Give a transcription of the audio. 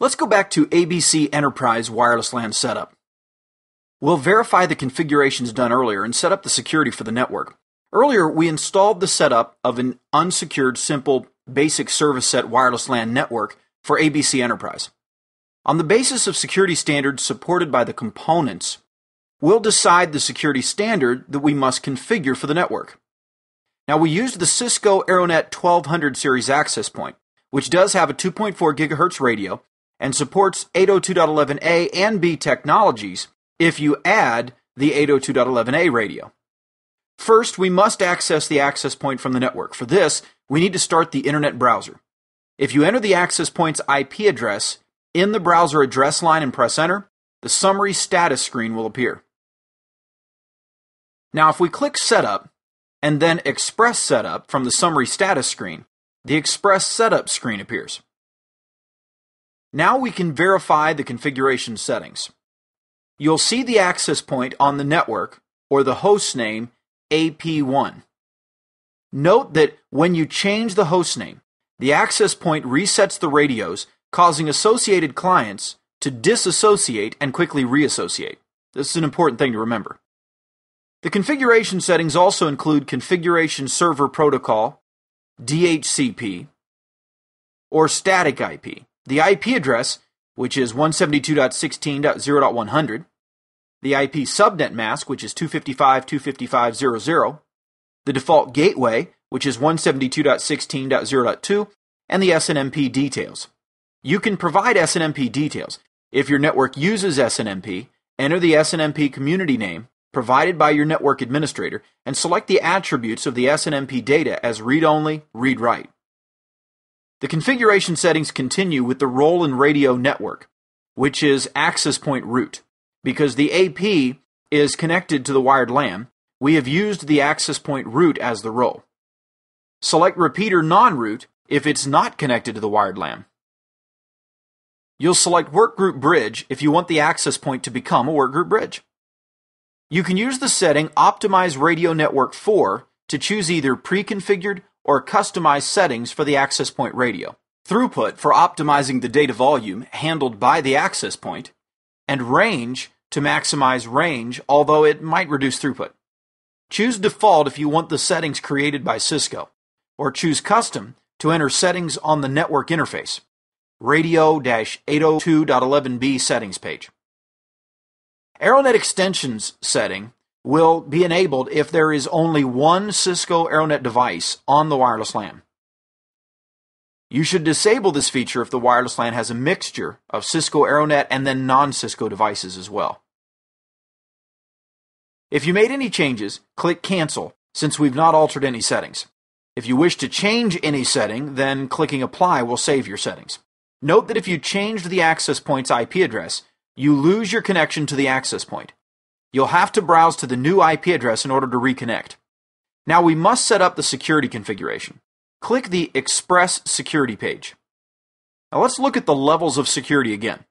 Let's go back to ABC Enterprise Wireless LAN setup. We'll verify the configurations done earlier and set up the security for the network. Earlier, we installed the setup of an unsecured, simple, basic service set wireless LAN network for ABC Enterprise. On the basis of security standards supported by the components, we'll decide the security standard that we must configure for the network. Now, we used the Cisco AeroNet 1200 series access point, which does have a 2.4 GHz radio and supports 802.11a and b technologies if you add the 802.11a radio. First, we must access the access point from the network. For this, we need to start the Internet browser. If you enter the access point's IP address in the browser address line and press enter, the summary status screen will appear. Now, if we click Setup and then Express Setup from the summary status screen, the Express Setup screen appears. Now we can verify the configuration settings. You'll see the access point on the network or the host name AP1. Note that when you change the host name, the access point resets the radios, causing associated clients to disassociate and quickly reassociate. This is an important thing to remember. The configuration settings also include Configuration Server Protocol, DHCP, or Static IP. The IP address, which is 172.16.0.100, the IP subnet mask, which is 255.255.0.0, the default gateway, which is 172.16.0.2, and the SNMP details. You can provide SNMP details. If your network uses SNMP, enter the SNMP community name provided by your network administrator and select the attributes of the SNMP data as read-only, read-write. The configuration settings continue with the role in radio network, which is access point root. Because the AP is connected to the wired LAN, we have used the access point root as the role. Select repeater non-root if it's not connected to the wired LAN. You'll select workgroup bridge if you want the access point to become a workgroup bridge. You can use the setting Optimize Radio Network 4 to choose either pre-configured or customized settings for the access point radio. Throughput for optimizing the data volume handled by the access point, and range to maximize range, although it might reduce throughput. Choose default if you want the settings created by Cisco, or choose custom to enter settings on the network interface, radio-802.11b settings page. AeroNet extensions setting will be enabled if there is only one Cisco AeroNet device on the wireless LAN. You should disable this feature if the wireless LAN has a mixture of Cisco AeroNet and then non-Cisco devices as well. If you made any changes, click Cancel, since we've not altered any settings. If you wish to change any setting, then clicking Apply will save your settings. Note that if you changed the access point's IP address, you lose your connection to the access point. You'll have to browse to the new IP address in order to reconnect. Now we must set up the security configuration. Click the Express Security page. Now let's look at the levels of security again.